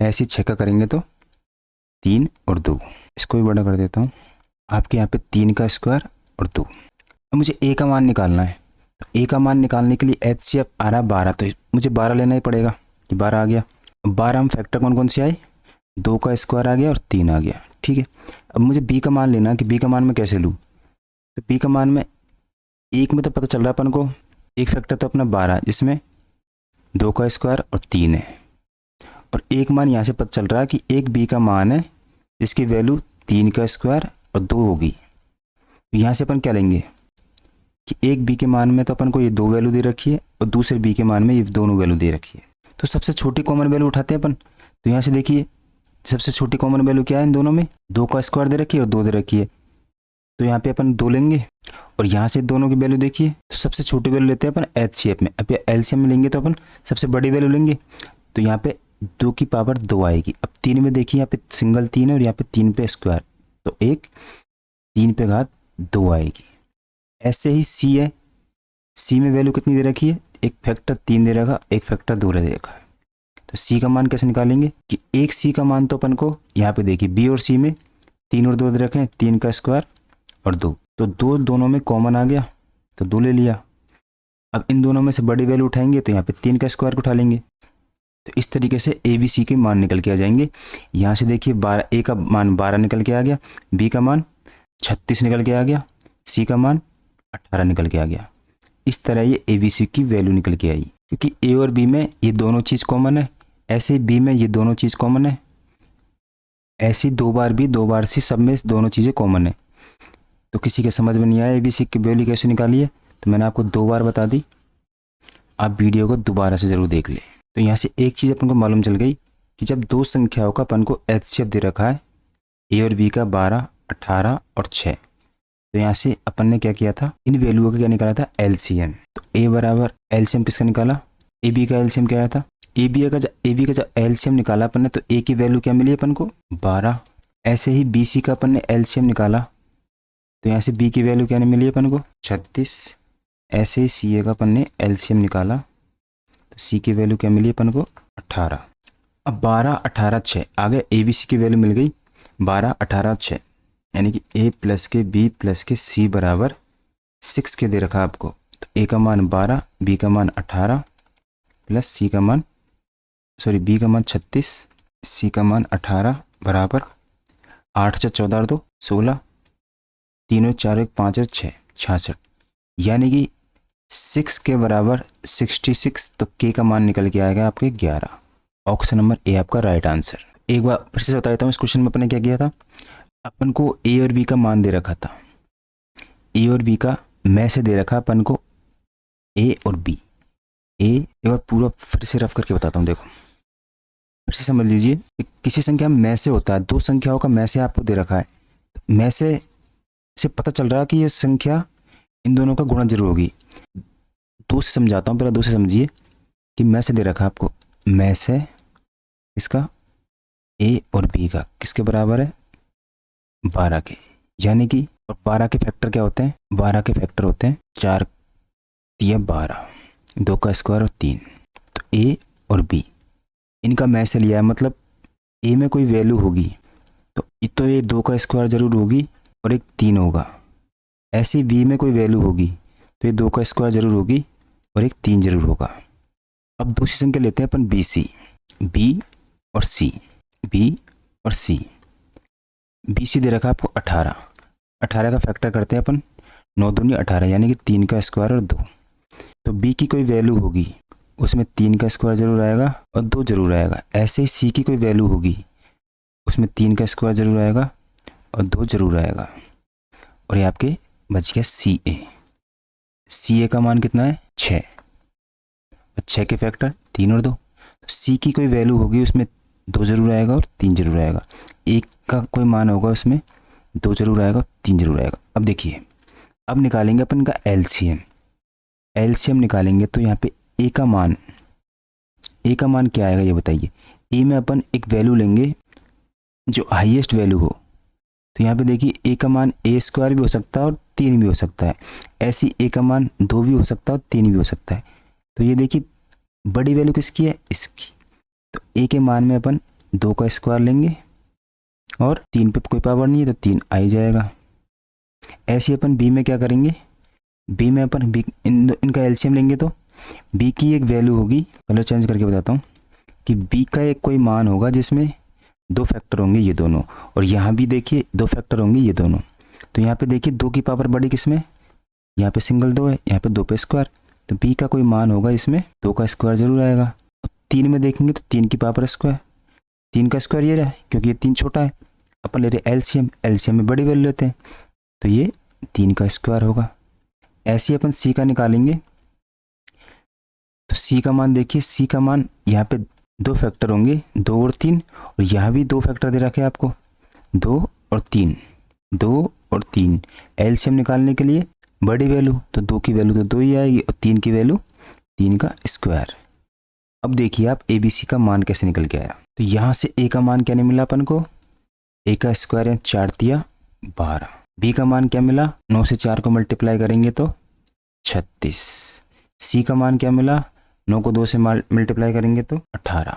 ऐसे 6 का करेंगे तो 3 और 2, इसको भी बड़ा कर देता हूँ, आपके यहाँ पे 3 का स्क्वायर और 2। अब मुझे ए का मान निकालना है, तो ए का मान निकालने के लिए एचसीएफ आ रहा 12, तो मुझे 12 लेना ही पड़ेगा, कि 12 आ गया। अब 12 हम फैक्टर कौन कौन से आए, 2 का स्क्वायर आ गया और 3 आ गया, ठीक है। अब मुझे बी का मान लेना है कि बी का मान मैं कैसे लूँ, तो बी का मान में एक में तो पता चल रहा है अपन को, एक फैक्टर तो अपना 12 जिसमें 2 का स्क्वायर और 3 है, और एक मान यहाँ से पता चल रहा है कि एक बी का मान है जिसकी वैल्यू 3 का स्क्वायर और 2 होगी। तो यहाँ से अपन क्या लेंगे कि एक बी के मान में तो अपन को ये 2 वैल्यू दे रखी है और दूसरे बी के मान में ये दोनों वैल्यू दे रखी है, तो सबसे छोटी कॉमन वैल्यू उठाते हैं अपन। तो यहाँ से देखिए सबसे छोटी कॉमन वैल्यू क्या है इन दोनों में, 2 का स्क्वायर दे रखी है और 2 दे रखी है, तो यहाँ पे अपन 2 लेंगे और यहाँ से दोनों की वैल्यू देखिए, तो सबसे छोटी वैल्यू लेते हैं अपन एचसीएफ में। अब एलसीएम में लेंगे तो अपन सबसे बड़ी वैल्यू लेंगे, तो यहाँ पे 2 की पावर 2 आएगी। अब 3 में देखिए यहाँ पे सिंगल 3 है और यहाँ पे 3 पे स्क्वायर, तो एक 3 पे घात 2 आएगी। ऐसे ही सी है, सी में वैल्यू कितनी दे रखी है, एक फैक्टर 3 दे रखा, एक फैक्टर 2 दे रखा है, तो सी का मान कैसे निकालेंगे कि एक सी का मान तो अपन को यहाँ पे देखिए बी और सी में 3 और 2 दे रखे हैं, 3 का स्क्वायर और 2, तो 2 दोनों में कॉमन आ गया तो 2 ले लिया। अब इन दोनों में से बड़ी वैल्यू उठाएंगे तो यहाँ पे 3 का स्क्वायर उठा लेंगे, तो इस तरीके से ए बी सी के मान निकल के आ जाएंगे। यहाँ से देखिए 12, ए का मान 12 निकल के आ गया, बी का मान 36 निकल के आ गया, सी का मान 18 निकल के आ गया। इस तरह ये ए बी सी की वैल्यू निकल के आई, क्योंकि ए और बी में ये दोनों चीज़ कॉमन है, ऐसे ही बी में ये दोनों चीज़ कॉमन है, ऐसी 2 बार बी 2 बार सी, सब में दोनों चीज़ें कॉमन है। तो किसी के समझ में नहीं आया ए बी सी की वैल्यू कैसे निकाली है, तो मैंने आपको 2 बार बता दी, आप वीडियो को दोबारा से ज़रूर देख लें। तो यहाँ से एक चीज़ अपन को मालूम चल गई कि जब 2 संख्याओं का अपन को एचसीएफ दे रखा है ए और बी का 12, 18 और 6, तो यहाँ से अपन ने क्या किया था, इन वैल्यूओं का क्या निकाला था एलसीएम। तो ए बराबर एलसीएम किसका निकाला, ए बी का एलसीएम क्या आया था, ए बी का जब एलसीएम निकाला अपन ने तो ए की वैल्यू क्या मिली अपन को 12। ऐसे ही बी सी का अपन ने एलसीएम निकाला तो यहाँ से बी की वैल्यू क्या मिली अपन को 36। ऐसे ही सी ए का अपन ने एलसीएम निकाला तो सी की वैल्यू क्या मिली अपन को 18। अब 12, 18, 6 आगे ए बी सी की वैल्यू मिल गई 12, 18, 6, यानी कि ए प्लस के बी प्लस के सी बराबर 6 के दे रखा आपको। तो ए का मान 12, बी का मान 18 प्लस सी का मान बी का मान 36, सी का मान 18 बराबर 8 × 14 2 16, 3 4 1 5 6 66, यानी कि 6 के बराबर 66। तो के का मान निकल के आएगा आपके 11। ऑप्शन नंबर ए आपका राइट आंसर। एक बार फिर से बता देता हूँ, इस क्वेश्चन में अपन ने क्या किया था, अपन को ए और बी का मान दे रखा था, ए और बी का में से दे रखा अपन को ए और बी। एक बार पूरा फिर से रफ करके बताता हूँ, देखो फिर से समझ लीजिए। किसी संख्या में से होता है, 2 संख्याओं का में से आपको दे रखा है, में से पता चल रहा है कि ये संख्या इन दोनों का गुणा जरूर होगी। 2 से समझाता हूँ, पहले 2 से समझिए कि में से दे रखा है आपको, में से इसका ए और बी का किसके बराबर है 12 के, यानी कि 12 के फैक्टर क्या होते हैं, 12 के फैक्टर होते हैं 4 × 12, 2 का स्क्वायर और 3। तो ए और बी इनका में से लिया है, मतलब ए में कोई वैल्यू होगी तो ये 2 का स्क्वायर जरूर होगी और एक 3 होगा। ऐसे बी में कोई वैल्यू होगी तो ये 2 का स्क्वायर जरूर होगी और एक 3 जरूर होगा। अब दूसरी संख्या लेते हैं अपन बी सी, बी और सी, बी और सी। बी सी दे रखा आपको 18, 18 का फैक्टर करते हैं अपन, 9 दूनी 18, यानी कि 3 का स्क्वायर और 2। तो बी की कोई वैल्यू होगी उसमें 3 का स्क्वायर जरूर आएगा और 2 जरूर आएगा। ऐसे ही सी की कोई वैल्यू होगी उसमें 3 का स्क्वायर जरूर आएगा और 2 जरूर आएगा। और ये आपके बच गया सी ए। सी ए का मान कितना है 6, और 6 के फैक्टर 3 और 2। तो सी की कोई वैल्यू होगी उसमें 2 जरूर आएगा और 3 जरूर आएगा। एक का कोई मान होगा उसमें 2 जरूर आएगा और 3 जरूर आएगा। अब देखिए, अब निकालेंगे अपन का एलसीएम। एलसीएम निकालेंगे तो यहाँ पे ए का मान क्या आएगा ये बताइए। ए में अपन एक वैल्यू लेंगे जो हाईएस्ट वैल्यू हो। तो यहाँ पे देखिए ए का मान ए स्क्वायर भी हो सकता है और 3 भी हो सकता है। ऐसी ए का मान 2 भी हो सकता है और 3 भी हो सकता है। तो ये देखिए बड़ी वैल्यू किसकी है, इसकी। तो ए के मान में अपन 2 का स्क्वायर लेंगे और 3 पे कोई पावर नहीं है तो 3 आ ही जाएगा। ऐसे अपन बी में क्या करेंगे, बी में अपन इनका एलसीएम लेंगे तो बी की एक वैल्यू होगी, कलर चेंज करके बताता हूँ, कि बी का एक कोई मान होगा जिसमें 2 फैक्टर होंगे ये दोनों, और यहाँ भी देखिए 2 फैक्टर होंगे ये दोनों। तो यहाँ पे देखिए 2 की पावर बड़ी किसमें, यहाँ पे सिंगल 2 है, यहाँ पे 2 पे स्क्वायर। तो बी का कोई मान होगा इसमें 2 का स्क्वायर जरूर आएगा। 3 में देखेंगे तो 3 की पावर स्क्वायर, 3 का स्क्वायर ये रहा क्योंकि ये 3 छोटा है। अपन ले रहे एलसीएम, एलसीएम में बड़ी वैल्यू लेते हैं तो ये 3 का स्क्वायर होगा। ऐसे ही अपन सी का निकालेंगे तो सी का मान देखिए, सी का मान यहाँ पे 2 फैक्टर होंगे 2 और 3, और यहाँ भी 2 फैक्टर दे रखे आपको 2 और 3, 2 और 3। एलसीएम निकालने के लिए बड़ी वैल्यू तो 2 की वैल्यू तो 2 ही आएगी और 3 की वैल्यू 3 का स्क्वायर। अब देखिए आप ए बी सी का मान कैसे निकल के आया। तो यहाँ से ए का मान क्या नहीं मिला अपन को, ए का स्क्वायर है 4 तिया 12। बी का मान क्या मिला, 9 से 4 को मल्टीप्लाई करेंगे तो 36। सी का मान क्या मिला, 9 को 2 से मल्टीप्लाई करेंगे तो 18।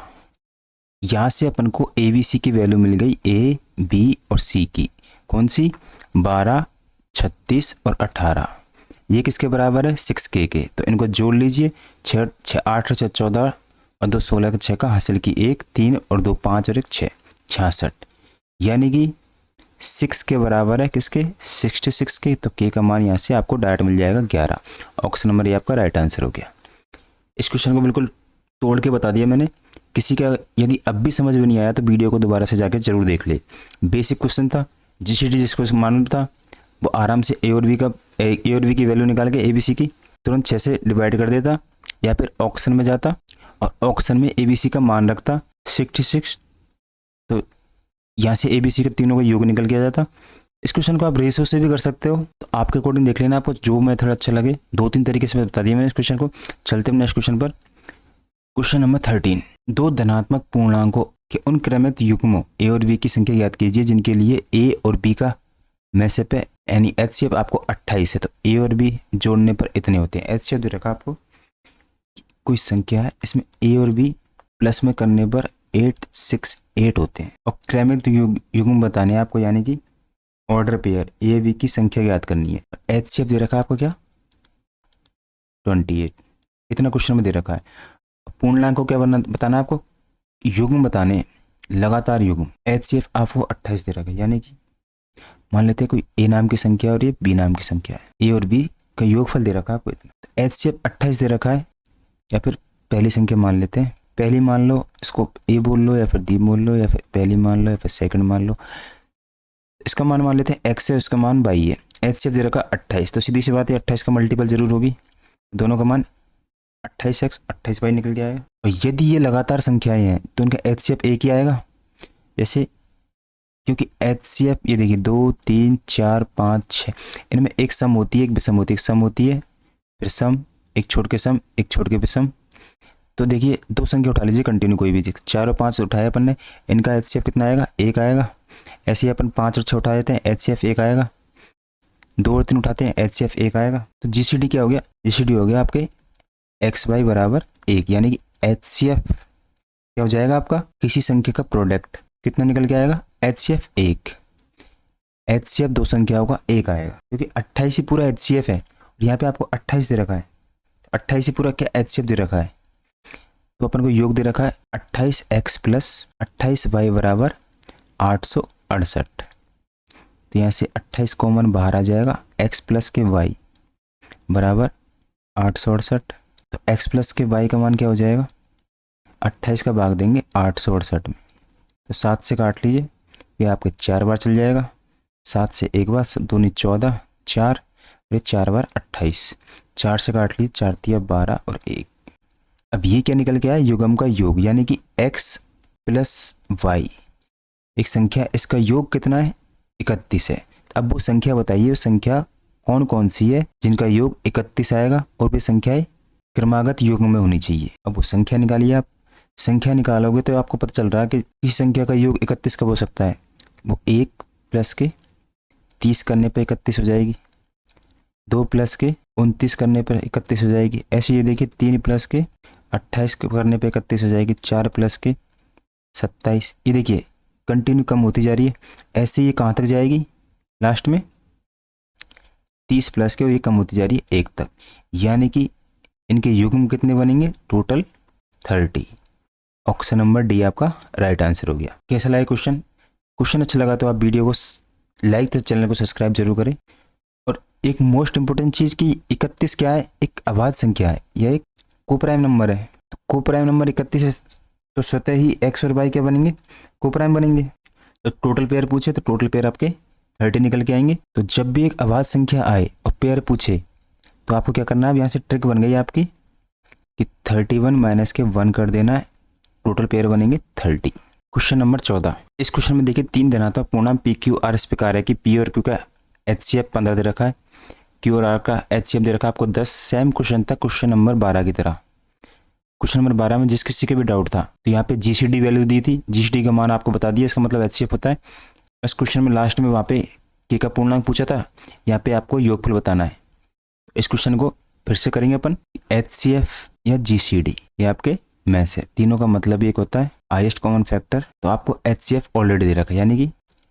यहाँ से अपन को ए बी सी की वैल्यू मिल गई, ए बी और सी की। कौन सी, 12, 36 और 18। ये किसके बराबर है, 6K के। तो इनको जोड़ लीजिए, 6 8 6 14 और 2 16 का 6 का हासिल की 1 3 और 2 5 और 1 6 66। यानी कि 6 के बराबर है किसके, 66 के। तो के का मान यहाँ से आपको डायरेक्ट मिल जाएगा 11। ऑप्शन नंबर ये आपका राइट आंसर हो गया। इस क्वेश्चन को बिल्कुल तोड़ के बता दिया मैंने। किसी का यदि अब भी समझ में नहीं आया तो वीडियो को दोबारा से जाके जरूर देख ले। बेसिक क्वेश्चन था, जीसीडी जिसको मालूम था वो आराम से ए और बी की वैल्यू निकाल के ए बी सी की तुरंत 6 से डिवाइड कर देता, या फिर ऑक्शन में जाता और ऑक्शन में ए बी सी का मान रखता 66। तो यहाँ से ए बी सी के तीनों का योग निकल के आ जाता। इस क्वेश्चन को आप रेशो से भी कर सकते हो, तो आपके अकॉर्डिंग देख लेना, आपको जो मेथड अच्छा लगे। 2-3 तरीके से बता दिया मैंने इस क्वेश्चन को। चलते हैं नेक्स्ट क्वेश्चन पर। क्वेश्चन नंबर 13, 2 धनात्मक पूर्णांकों के उन क्रमित युग्मों ए और बी की संख्या ज्ञात कीजिए जिनके लिए ए और बी का में से पे यानी एचसीएफ आपको 28 है। तो ए और बी जोड़ने पर इतने होते हैं। एचसीएफ दे रखा आपको, कोई संख्या है इसमें ए और बी प्लस में करने पर 868 होते हैं, और क्रमिक युग्म बताने हैं आपको, यानी कि ऑर्डर पेयर ए बी की संख्या ज्ञात करनी है। एचसीएफ दे रखा है आपको क्या, 28। इतना क्वेश्चन में दे रखा है। पूर्णांक को क्या बताना है आपको, युग्म बताने, लगातार युग्म। एचसीएफ आपको 28 दे रखा है, यानी कि मान लेते हैं कोई ए नाम की संख्या और ये बी नाम की संख्या है। ए और बी का योगफल दे रखा है आपको इतना। तो एचसीएफ 28 दे रखा है, या फिर पहली संख्या मान लेते हैं। पहली मान लो, इसको ए बोल लो या फिर डी बोल लो, या फिर पहली मान लो या फिर सेकंड मान लो। इसका मान लेते हैं एक्स है, उसका मान वाई है। एचसीएफ दे रखा 28, तो सीधी सी बात है 28 का मल्टीपल जरूर होगी। दोनों का मान 28x 28y निकल के आएगा। और यदि ये लगातार संख्याएं हैं तो उनका एचसीएफ एक ही आएगा। जैसे क्योंकि एचसीएफ ये देखिए 2 3 4 5 6, इनमें एक सम होती है एक विषम होती है। एक सम होती है, फिर सम, एक छोड़ के सम, एक छोड़ के विषम। तो देखिए 2 संख्या उठा लीजिए कंटिन्यू, कोई भी 4 और 5 उठाए अपन ने, इनका एचसीएफ कितना आएगा, 1 आएगा। ऐसे ही अपन 5 और 6 उठा देते हैं, एचसीएफ 1 आएगा। 2 और 3 उठाते हैं, एचसीएफ 1 आएगा। तो जीसीडी क्या हो गया, जीसीडी हो गया आपके एक्स वाई बराबर 1, यानी कि एचसीएफ क्या हो जाएगा आपका, किसी संख्या का प्रोडक्ट कितना निकल के आएगा, एचसीएफ 1। एचसीएफ 2 संख्याओं का 1 आएगा, क्योंकि 28 ही पूरा एचसीएफ है और यहाँ पे आपको 28 दे रखा है। 28 ही पूरा क्या एचसीएफ दे रखा है, तो अपन को योग दे रखा है 28x प्लस 28y बराबर 868। तो यहाँ से 28 कॉमन बाहर आ जाएगा, x प्लस के y बराबर 868। तो x प्लस के y का मान क्या हो जाएगा, 28 का भाग देंगे 868 में, तो 7 से काट लीजिए, ये आपके 4 बार चल जाएगा। 7 से एक बार, 2 × 14, 4 और 4 बार 28, 4 से काट ली, 4 × 12 और 1। अब ये क्या निकल के आया, युग्म का योग, यानी कि x प्लस वाई एक संख्या, इसका योग कितना है 31 है। अब वो संख्या बताइए, वो संख्या कौन कौन सी है जिनका योग 31 आएगा और वे संख्याएं क्रमागत योग में होनी चाहिए। अब वो संख्या निकालिए आप, संख्या निकालोगे तो आपको पता चल रहा है कि इस संख्या का योग 31 कब हो सकता है। वो 1 प्लस के 30 करने पर 31 हो जाएगी, 2 प्लस के 29 करने पर 31 हो जाएगी। ऐसे ये देखिए 3 प्लस के 28 करने पर 31 हो जाएगी, 4 प्लस के 27। ये देखिए कंटिन्यू कम होती जा रही है। ऐसे ये कहाँ तक जाएगी, लास्ट में 30 प्लस के, और ये कम होती जा रही है 1 तक, यानी कि इनके युग्म कितने बनेंगे, टोटल 30। ऑप्शन नंबर डी आपका राइट आंसर हो गया। कैसा लगा क्वेश्चन अच्छा लगा तो आप वीडियो को लाइक तो चैनल को सब्सक्राइब जरूर करें। और एक मोस्ट इंपॉर्टेंट चीज़ कि 31 क्या है, एक अभाज्य संख्या है, यह एक कोप्राइम नंबर है। तो कोप्राइम नंबर 31 है तो स्वतः ही एक्स और वाई क्या बनेंगे, कोप्राइम बनेंगे। तो टोटल पेयर पूछे तो टोटल पेयर आपके 30 निकल के आएंगे। तो जब भी एक अभाज्य संख्या आए और पेयर पूछे तो आपको क्या करना है, अब यहाँ से ट्रिक बन गई आपकी कि 31 माइनस के 1 कर देना है, टोटल पेयर बनेंगे 30। क्वेश्चन नंबर 14, इस क्वेश्चन में देखिए 3 देना था, पूर्णांक पी क्यू आर इस प्रकार है कि पी और क्यू का HCF 15 दे रखा है, क्यू और आर का HCF दे रखा है आपको 10। सेम क्वेश्चन था क्वेश्चन नंबर 12 की तरह। क्वेश्चन नंबर 12 में जिस किसी के भी डाउट था तो यहाँ पे GCD वैल्यू दी थी, GCD का मान आपको बता दिया, इसका मतलब HCF होता है। इस क्वेश्चन में लास्ट में वहाँ पे के का पूर्णांक पूछा था, यहाँ पे आपको योगफल बताना है। इस क्वेश्चन को फिर से करेंगे अपन, HCF या GCD ये आपके में से तीनों का मतलब एक होता है हाईएस्ट कॉमन फैक्टर। तो आपको HCF ऑलरेडी दे रखा है, यानी कि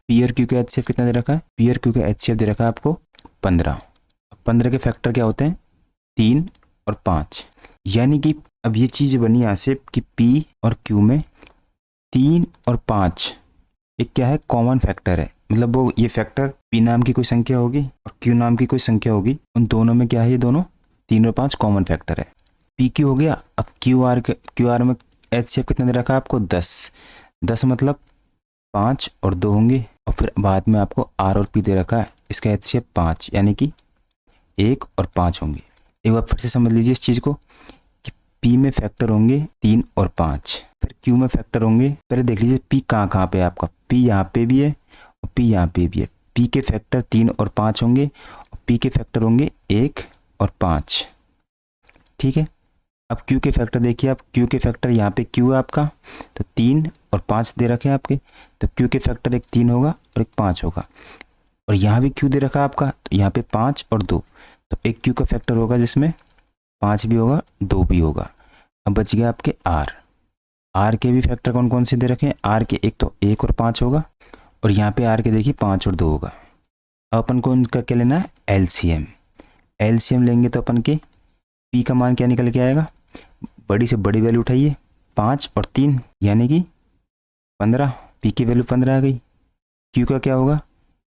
पी और क्यू का HCF कितना दे रखा है, पी और क्यू का HCF दे रखा है आपको 15। 15 के फैक्टर क्या होते हैं, 3 और 5, यानी कि अब ये चीज़ बनी यहाँ से कि P और Q में 3 और 5 एक क्या है, कॉमन फैक्टर है। मतलब वो ये फैक्टर P नाम की कोई संख्या होगी और Q नाम की कोई संख्या होगी, उन दोनों में क्या है, ये दोनों 3 और 5 कॉमन फैक्टर है। PQ हो गया। अब QR में HCF कितना दे रखा है आपको 10 मतलब 5 और 2 होंगे, और फिर बाद में आपको R और P दे रखा है, इसका HCF 5 यानी कि 1 और 5 होंगे। एक बार फिर से समझ लीजिए इस चीज़ को कि P में फैक्टर होंगे 3 और 5, फिर Q में फैक्टर होंगे, पहले देख लीजिए P कहाँ पे है आपका, P यहाँ पे भी है और P यहाँ पे भी है। P के फैक्टर 3 और 5 होंगे और P के फैक्टर होंगे 1 और 5, ठीक है। अब Q के फैक्टर देखिए आप, Q के फैक्टर यहाँ पे Q है आपका, तो 3 और 5 दे रखे हैं आपके, तो Q के फैक्टर एक 3 होगा और एक 5 होगा, और यहाँ भी Q दे रखा है आपका, तो यहाँ पे 5 और 2, तो एक Q का फैक्टर होगा जिसमें 5 भी होगा 2 भी होगा। अब बच गया आपके R के भी फैक्टर कौन कौन से दे रखे हैं, R के एक तो 1 और 5 होगा, और यहाँ पे R के देखिए 5 और 2 होगा। अब अपन को इनका क्या लेना है, LCM लेंगे तो अपन के P का मान क्या निकल के आएगा, बड़ी से बड़ी वैल्यू उठाइए, 5 और 3 यानी कि 15, P की वैल्यू 15 आ गई। Q का क्या होगा,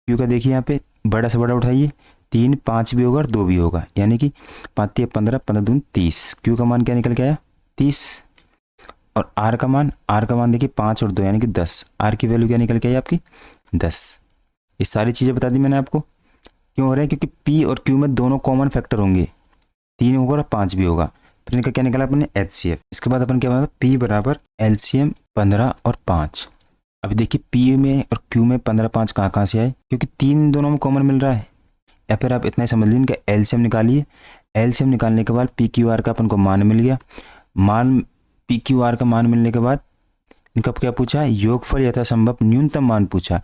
Q का देखिए यहाँ पे बड़ा से बड़ा उठाइए, 3 5 भी होगा और 2 भी होगा, यानी कि 5 × 15 15 दूनी 30। Q का मान क्या निकल के आया 30। और R का मान देखिए 5 और 2 यानी कि 10, R की वैल्यू क्या निकल के आई आपकी 10। ये सारी चीज़ें बता दी मैंने आपको। क्यों हो रहा है, क्योंकि P और Q में दोनों कॉमन फैक्टर होंगे, 3 होगा और 5 भी होगा। फिर इनका क्या निकाला अपने HCF। इसके बाद अपन क्या बना, P बराबर LCM 15 और 5। अभी देखिए P में और Q में 15 5 कहाँ से आए, क्योंकि 3 दोनों में कॉमन मिल रहा है। या फिर आप इतना ही समझ लीजिए इनका LCM निकालिए। LCM निकालने के बाद PQR का अपन को मान मिल गया। PQR का मान मिलने के बाद इनका क्या पूछा, योगफल यथासंभव न्यूनतम मान पूछा।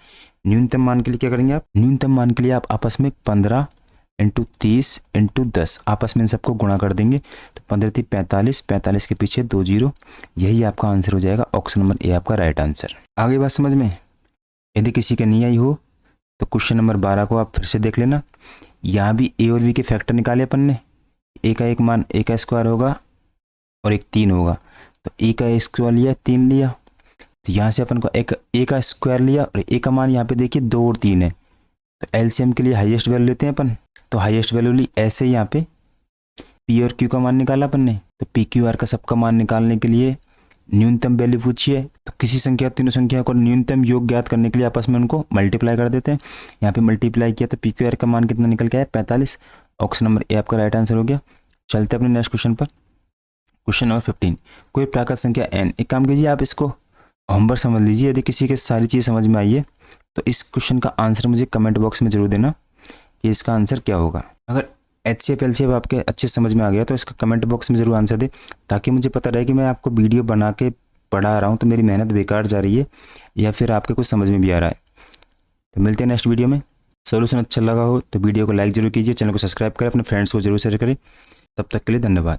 न्यूनतम मान के लिए क्या करेंगे आप, न्यूनतम मान के लिए आप आपस में 15 × 30 × 10 आपस में इन सबको गुणा कर देंगे, तो 15 × 45, 45 के पीछे 2 0, यही आपका आंसर हो जाएगा। ऑप्शन नंबर ए आपका राइट आंसर। आगे बात समझ में। यदि किसी का नहीं आई हो तो क्वेश्चन नंबर 12 को आप फिर से देख लेना। यहाँ भी ए और बी के फैक्टर निकाले अपन ने। ए का एक मान ए का स्क्वायर होगा और एक 3 होगा, तो ए का स्क्वायर लिया 3 लिया, तो यहाँ से अपन को एक ए का स्क्वायर लिया और ए का मान यहाँ पे देखिए 2 और 3 है, तो एलसीएम के लिए हाईएस्ट वैल्यू लेते हैं अपन। तो हाईएस्ट वैल्यू ली, ऐसे ही यहाँ पे पी और क्यू का मान निकाला अपन ने। तो पी क्यू आर का सबका मान निकालने के लिए न्यूनतम वैल्यू पूछी है तो किसी संख्या तीनों संख्या को न्यूनतम योग ज्ञात करने के लिए आपस में उनको मल्टीप्लाई कर देते हैं। यहाँ पे मल्टीप्लाई किया तो PQR का मान कितना निकल के आया 45। ऑप्शन नंबर ए आपका राइट आंसर हो गया। चलते हैं अपने नेक्स्ट क्वेश्चन पर। क्वेश्चन नंबर 15, कोई प्राकृत संख्या n। एक काम कीजिए, आप इसको होमवर्क समझ लीजिए। यदि किसी के सारी चीज़ समझ में आई है तो इस क्वेश्चन का आंसर मुझे कमेंट बॉक्स में जरूर देना कि इसका आंसर क्या होगा। अगर HCF LCF आपके अच्छे समझ में आ गया तो इसका कमेंट बॉक्स में ज़रूर आंसर दे, ताकि मुझे पता रहे कि मैं आपको वीडियो बना के पढ़ा रहा हूँ तो मेरी मेहनत बेकार जा रही है या फिर आपके कुछ समझ में भी आ रहा है। तो मिलते हैं नेक्स्ट वीडियो में। सोल्यूशन अच्छा लगा हो तो वीडियो को लाइक जरूर कीजिए, चैनल को सब्सक्राइब करें, अपने फ्रेंड्स को जरूर शेयर करें। तब तक के लिए धन्यवाद।